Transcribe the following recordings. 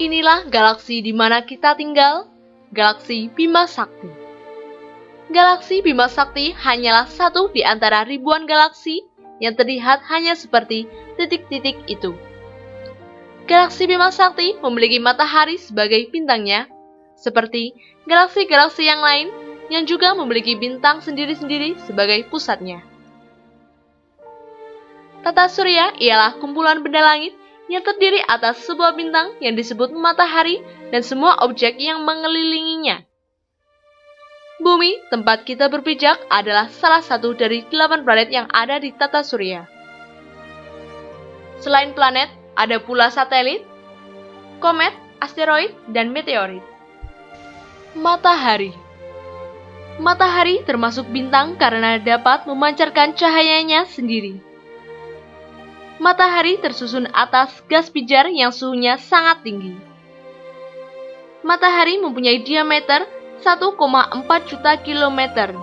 Inilah galaksi di mana kita tinggal, galaksi Bima Sakti. Galaksi Bima Sakti hanyalah satu di antara ribuan galaksi yang terlihat hanya seperti titik-titik itu. Galaksi Bima Sakti memiliki matahari sebagai bintangnya, seperti galaksi-galaksi yang lain yang juga memiliki bintang sendiri-sendiri sebagai pusatnya. Tata surya ialah kumpulan benda langit yang terdiri atas sebuah bintang yang disebut matahari dan semua objek yang mengelilinginya. Bumi, tempat kita berpijak, adalah salah satu dari 8 planet yang ada di tata surya. Selain planet, ada pula satelit, komet, asteroid, dan meteorit. Matahari. Matahari termasuk bintang karena dapat memancarkan cahayanya sendiri. Matahari tersusun atas gas pijar yang suhunya sangat tinggi. Matahari mempunyai diameter 1,4 juta kilometer.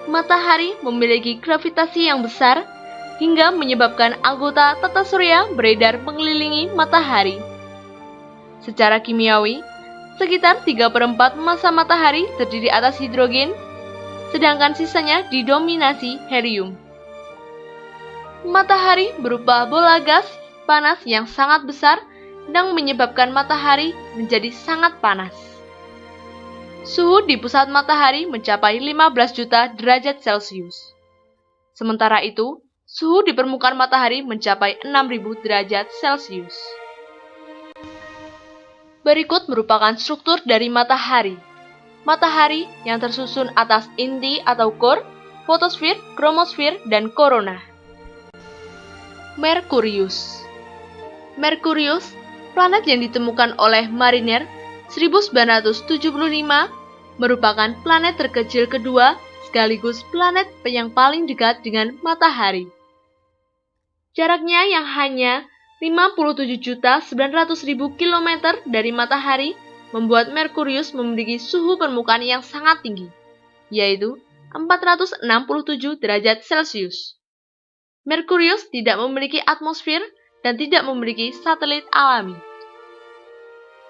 Matahari memiliki gravitasi yang besar hingga menyebabkan anggota tata surya beredar mengelilingi matahari. Secara kimiawi, sekitar 3/4 massa matahari terdiri atas hidrogen, sedangkan sisanya didominasi helium. Matahari berupa bola gas panas yang sangat besar dan menyebabkan matahari menjadi sangat panas. Suhu di pusat matahari mencapai 15 juta derajat Celcius. Sementara itu, suhu di permukaan matahari mencapai 6.000 derajat Celcius. Berikut merupakan struktur dari matahari. Matahari yang tersusun atas inti atau core, fotosfer, kromosfer, dan korona. Merkurius. Merkurius, planet yang ditemukan oleh Mariner 1975, merupakan planet terkecil kedua sekaligus planet yang paling dekat dengan matahari. Jaraknya yang hanya 57.900.000 km dari matahari membuat Merkurius memiliki suhu permukaan yang sangat tinggi, yaitu 467 derajat Celcius. Merkurius tidak memiliki atmosfer dan tidak memiliki satelit alami.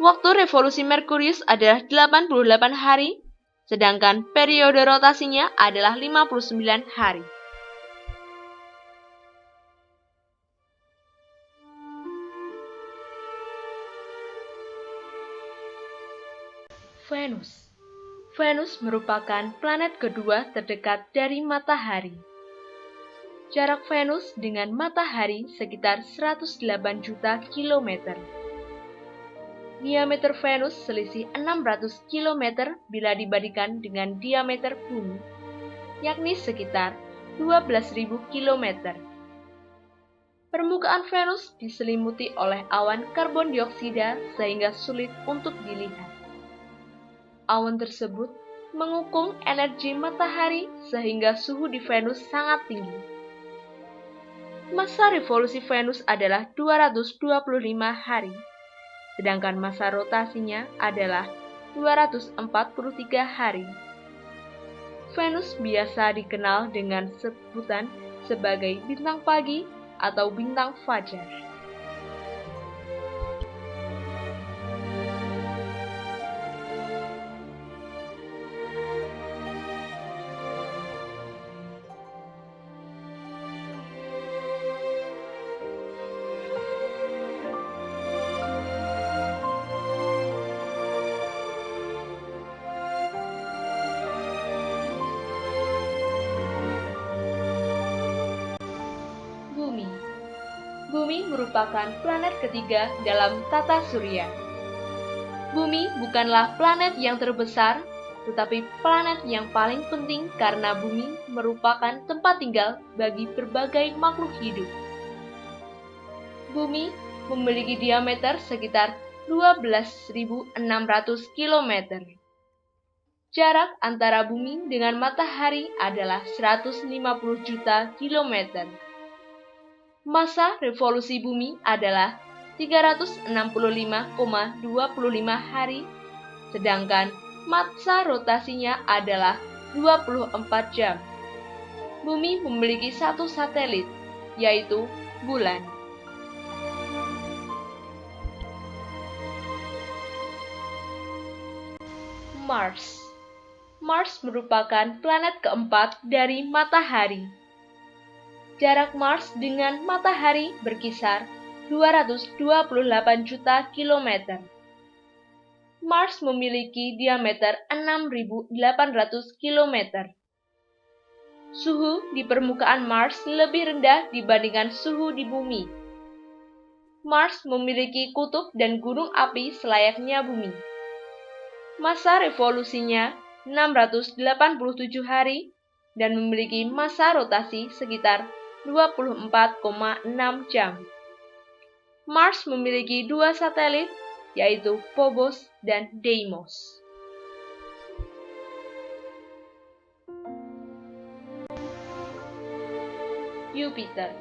Waktu revolusi Merkurius adalah 88 hari, sedangkan periode rotasinya adalah 59 hari. Venus. Venus merupakan planet kedua terdekat dari matahari. Jarak Venus dengan matahari sekitar 108 juta kilometer. Diameter Venus selisih 600 km bila dibandingkan dengan diameter Bumi, yakni sekitar 12.000 km. Permukaan Venus diselimuti oleh awan karbon dioksida sehingga sulit untuk dilihat. Awan tersebut mengukung energi matahari sehingga suhu di Venus sangat tinggi. Masa revolusi Venus adalah 225 hari, sedangkan masa rotasinya adalah 243 hari. Venus biasa dikenal dengan sebutan sebagai bintang pagi atau bintang fajar. Bumi merupakan planet ketiga dalam tata surya. Bumi bukanlah planet yang terbesar, tetapi planet yang paling penting karena Bumi merupakan tempat tinggal bagi berbagai makhluk hidup. Bumi memiliki diameter sekitar 12.600 km. Jarak antara Bumi dengan matahari adalah 150 juta kilometer. Masa revolusi Bumi adalah 365,25 hari, sedangkan masa rotasinya adalah 24 jam. Bumi memiliki satu satelit, yaitu bulan. Mars. Mars merupakan planet keempat dari Matahari. Jarak Mars dengan Matahari berkisar 228 juta kilometer. Mars memiliki diameter 6.800 km. Suhu di permukaan Mars lebih rendah dibandingkan suhu di bumi. Mars memiliki kutub dan gunung api selayaknya bumi. Masa revolusinya 687 hari dan memiliki masa rotasi sekitar 24,6 jam. Mars memiliki dua satelit, yaitu Phobos dan Deimos. Jupiter.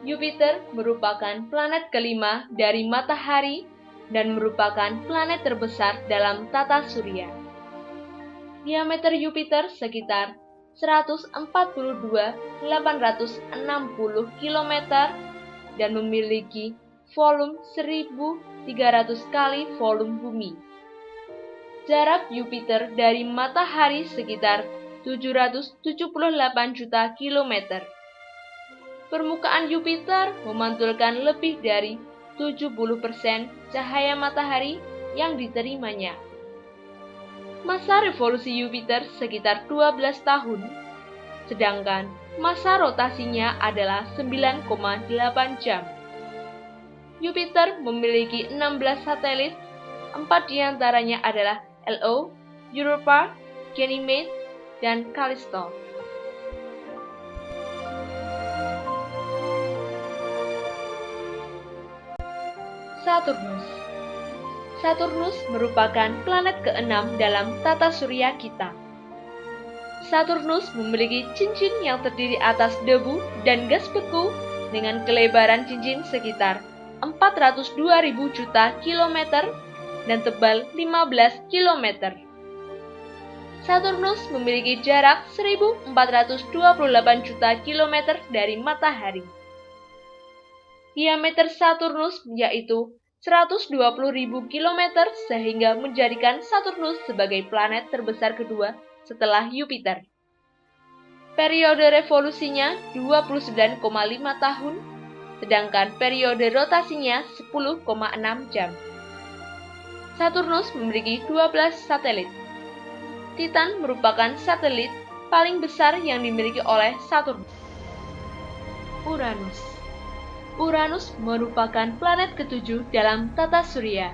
Jupiter merupakan planet kelima dari Matahari dan merupakan planet terbesar dalam tata surya. Diameter Jupiter sekitar 142.860 km dan memiliki volume 1.300 kali volume bumi. Jarak Jupiter dari Matahari sekitar 778 juta kilometer. Permukaan Jupiter memantulkan lebih dari 70% cahaya matahari yang diterimanya. Masa revolusi Jupiter sekitar 12 tahun, sedangkan masa rotasinya adalah 9,8 jam. Jupiter memiliki 16 satelit, 4 diantaranya adalah Io, Europa, Ganymede, dan Callisto. Saturnus. Saturnus merupakan planet keenam dalam tata surya kita. Saturnus memiliki cincin yang terdiri atas debu dan gas beku dengan kelebaran cincin sekitar 402.000 juta kilometer dan tebal 15 kilometer. Saturnus memiliki jarak 1.428 juta kilometer dari Matahari. Diameter Saturnus yaitu 120.000 km sehingga menjadikan Saturnus sebagai planet terbesar kedua setelah Jupiter. Periode revolusinya 29,5 tahun, sedangkan periode rotasinya 10,6 jam. Saturnus memiliki 12 satelit. Titan merupakan satelit paling besar yang dimiliki oleh Saturnus. Uranus. Uranus merupakan planet ketujuh dalam tata surya.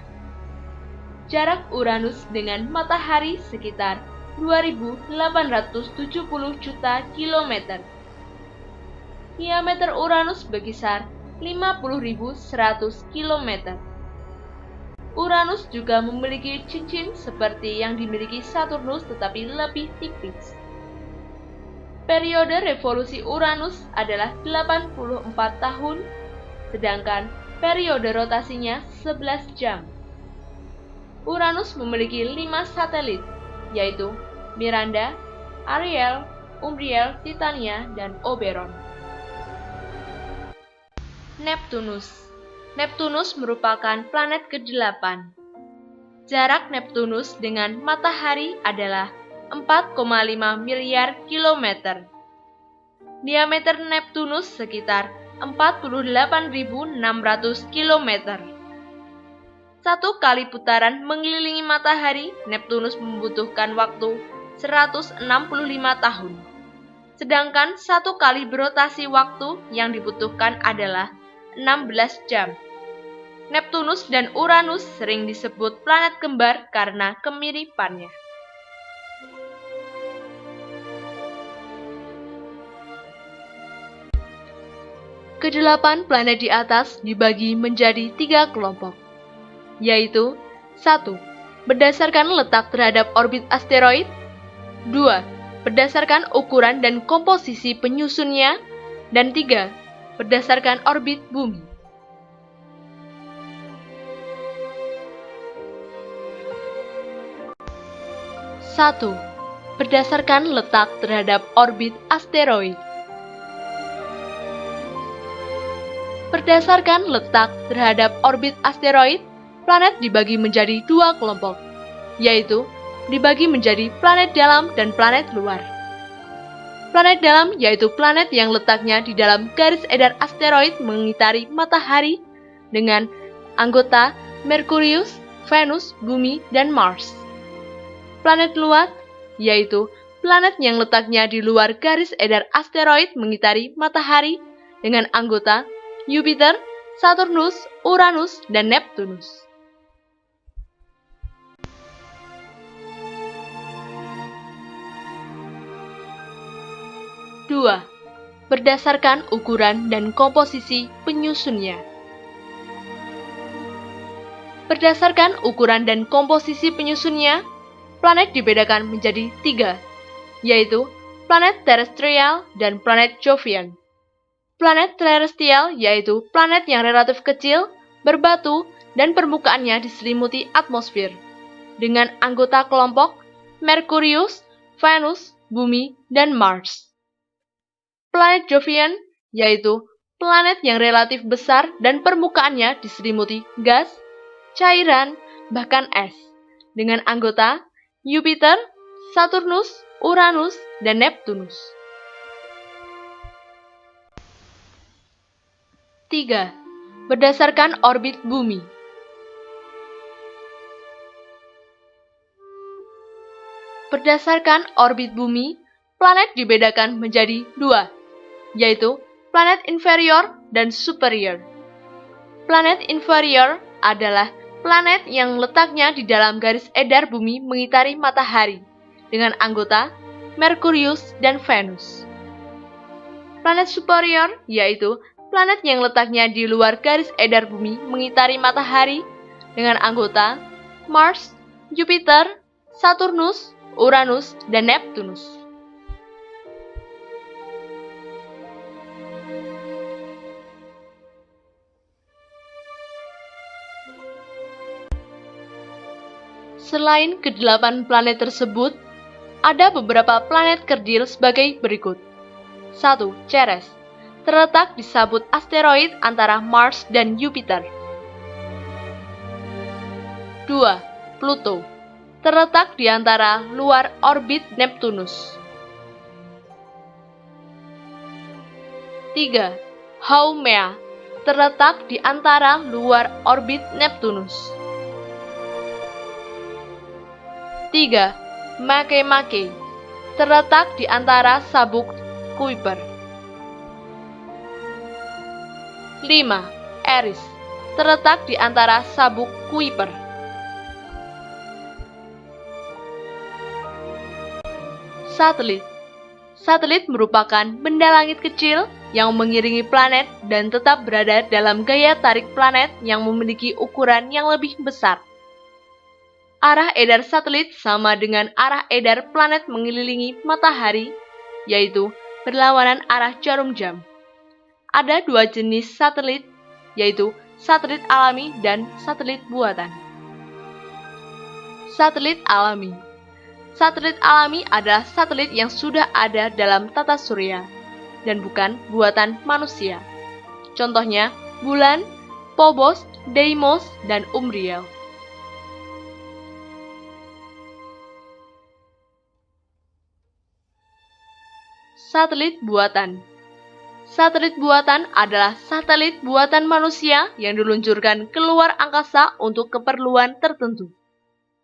Jarak Uranus dengan Matahari sekitar 2.870 juta kilometer. Diameter Uranus berkisar 50.100 km. Uranus juga memiliki cincin seperti yang dimiliki Saturnus tetapi lebih tipis. Periode revolusi Uranus adalah 84 tahun, sedangkan periode rotasinya 11 jam. Uranus memiliki 5 satelit, yaitu Miranda, Ariel, Umbriel, Titania, dan Oberon. Neptunus. Neptunus merupakan planet ke-8. Jarak Neptunus dengan Matahari adalah 4,5 miliar kilometer. Diameter Neptunus sekitar 48.600 km. Satu kali putaran mengelilingi Matahari, Neptunus membutuhkan waktu 165 tahun. Sedangkan satu kali berotasi waktu yang dibutuhkan adalah 16 jam. Neptunus dan Uranus sering disebut planet kembar karena kemiripannya. Kedelapan planet di atas dibagi menjadi 3 kelompok, yaitu 1. Berdasarkan letak terhadap orbit asteroid. 2. Berdasarkan ukuran dan komposisi penyusunnya. Dan 3. Berdasarkan orbit bumi. Satu. Berdasarkan letak terhadap orbit asteroid. Berdasarkan letak terhadap orbit asteroid, planet dibagi menjadi 2 kelompok, yaitu dibagi menjadi planet dalam dan planet luar. Planet dalam yaitu planet yang letaknya di dalam garis edar asteroid mengitari matahari dengan anggota Merkurius, Venus, Bumi, dan Mars. Planet luar yaitu planet yang letaknya di luar garis edar asteroid mengitari matahari dengan anggota Jupiter, Saturnus, Uranus, dan Neptunus. Dua, berdasarkan ukuran dan komposisi penyusunnya. Berdasarkan ukuran dan komposisi penyusunnya, planet dibedakan menjadi 3, yaitu planet terestrial dan planet Jovian. Planet terestrial yaitu planet yang relatif kecil, berbatu, dan permukaannya diselimuti atmosfer, dengan anggota kelompok Merkurius, Venus, Bumi, dan Mars. Planet Jovian yaitu planet yang relatif besar dan permukaannya diselimuti gas, cairan, bahkan es, dengan anggota Jupiter, Saturnus, Uranus, dan Neptunus. 3. Berdasarkan orbit bumi. Berdasarkan orbit bumi, planet dibedakan menjadi 2, yaitu planet inferior dan superior. Planet inferior adalah planet yang letaknya di dalam garis edar bumi mengitari matahari, dengan anggota Merkurius dan Venus. Planet superior yaitu planet yang letaknya di luar garis edar bumi mengitari matahari, dengan anggota Mars, Jupiter, Saturnus, Uranus, dan Neptunus. Selain ke-8 planet tersebut, ada beberapa planet kerdil sebagai berikut. 1. Ceres, terletak di sabut asteroid antara Mars dan Jupiter. 2. Pluto, terletak di antara luar orbit Neptunus. 3. Haumea, terletak di antara luar orbit Neptunus. 3. Makemake, terletak di antara sabuk Kuiper. 5. Eris, terletak di antara sabuk Kuiper. 1. Satelit merupakan benda langit kecil yang mengiringi planet dan tetap berada dalam gaya tarik planet yang memiliki ukuran yang lebih besar. Arah edar satelit sama dengan arah edar planet mengelilingi matahari, yaitu berlawanan arah jarum jam. Ada 2 jenis satelit, yaitu satelit alami dan satelit buatan. Satelit alami. Satelit alami adalah satelit yang sudah ada dalam tata surya dan bukan buatan manusia. Contohnya Bulan, Phobos, Deimos, dan Umbriel. Satelit buatan. Satelit buatan adalah satelit buatan manusia yang diluncurkan keluar angkasa untuk keperluan tertentu.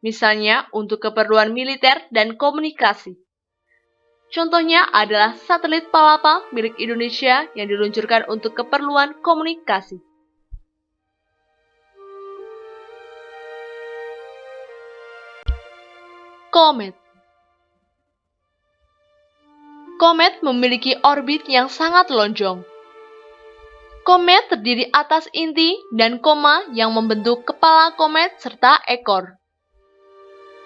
Misalnya untuk keperluan militer dan komunikasi. Contohnya adalah satelit Palapa milik Indonesia yang diluncurkan untuk keperluan komunikasi. Komet. Komet memiliki orbit yang sangat lonjong. Komet terdiri atas inti dan koma yang membentuk kepala komet serta ekor.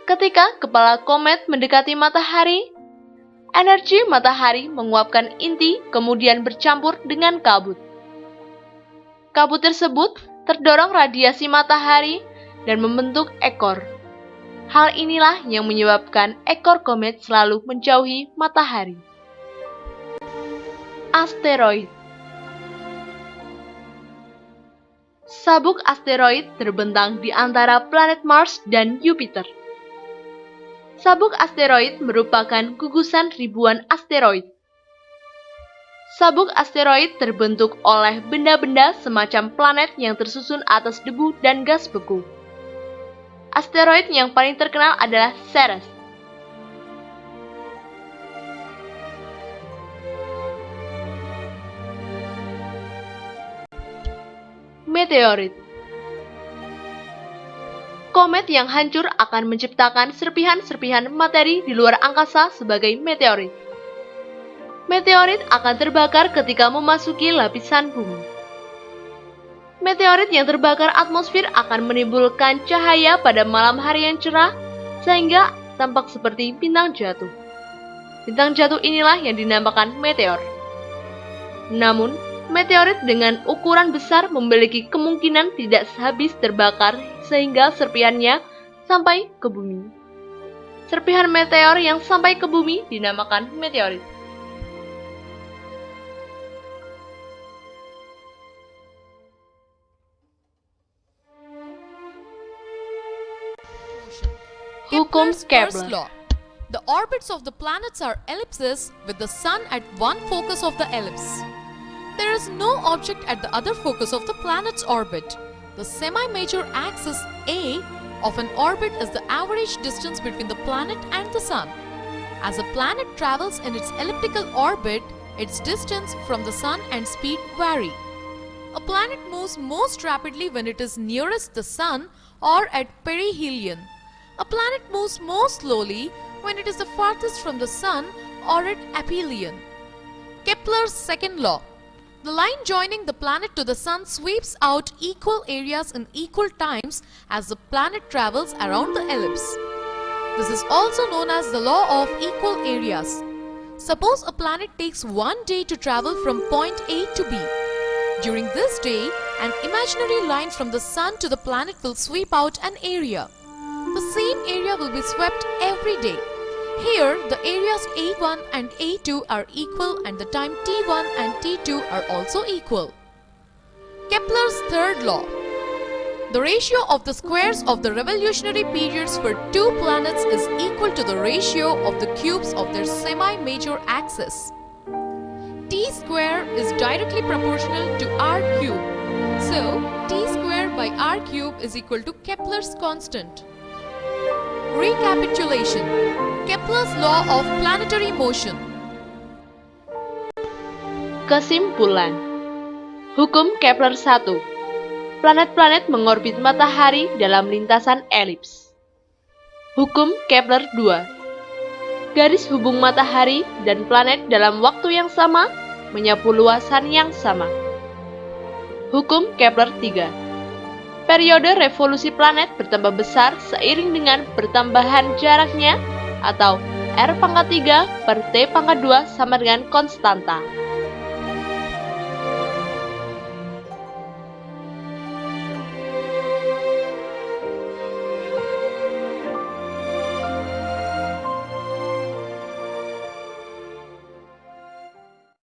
Ketika kepala komet mendekati matahari, energi matahari menguapkan inti kemudian bercampur dengan kabut. Kabut tersebut terdorong radiasi matahari dan membentuk ekor. Hal inilah yang menyebabkan ekor komet selalu menjauhi matahari. Asteroid. Sabuk asteroid terbentang di antara planet Mars dan Jupiter. Sabuk asteroid merupakan gugusan ribuan asteroid. Sabuk asteroid terbentuk oleh benda-benda semacam planet yang tersusun atas debu dan gas beku. Asteroid yang paling terkenal adalah Ceres. Meteorit. Komet yang hancur akan menciptakan serpihan-serpihan materi di luar angkasa sebagai meteorit. Meteorit akan terbakar ketika memasuki lapisan bumi. Meteorit yang terbakar atmosfer akan menimbulkan cahaya pada malam hari yang cerah sehingga tampak seperti bintang jatuh. Bintang jatuh inilah yang dinamakan meteor. Namun, meteorit dengan ukuran besar memiliki kemungkinan tidak habis terbakar sehingga serpihannya sampai ke bumi. Serpihan meteor yang sampai ke bumi dinamakan meteorit. Hukum Kepler's first Kepler. law. The orbits of the planets are ellipses with the sun at one focus of the ellipse. There is no object at the other focus of the planet's orbit. The semi-major axis A of an orbit is the average distance between the planet and the sun. As a planet travels in its elliptical orbit, its distance from the sun and speed vary. A planet moves most rapidly when it is nearest the sun or at perihelion. A planet moves most slowly when it is the farthest from the sun or at aphelion. Kepler's second law. The line joining the planet to the sun sweeps out equal areas in equal times as the planet travels around the ellipse. This is also known as the law of equal areas. Suppose a planet takes 1 day to travel from point A to B. During this day, an imaginary line from the sun to the planet will sweep out an area. The same area will be swept every day. Here, the areas A1 and A2 are equal and the time T1 and T2 are also equal. Kepler's third law. The ratio of the squares of the revolutionary periods for two planets is equal to the ratio of the cubes of their semi-major axis. T square is directly proportional to R cube. So, T square by R cube is equal to Kepler's constant. Recapitulation. Kepler's law of planetary motion. Kesimpulan. Hukum Kepler 1. Planet-planet mengorbit matahari dalam lintasan elips. Hukum Kepler 2. Garis hubung matahari dan planet dalam waktu yang sama menyapu luasan yang sama. Hukum Kepler 3. Periode revolusi planet bertambah besar seiring dengan pertambahan jaraknya atau R pangkat 3 per T pangkat 2 sama dengan konstanta.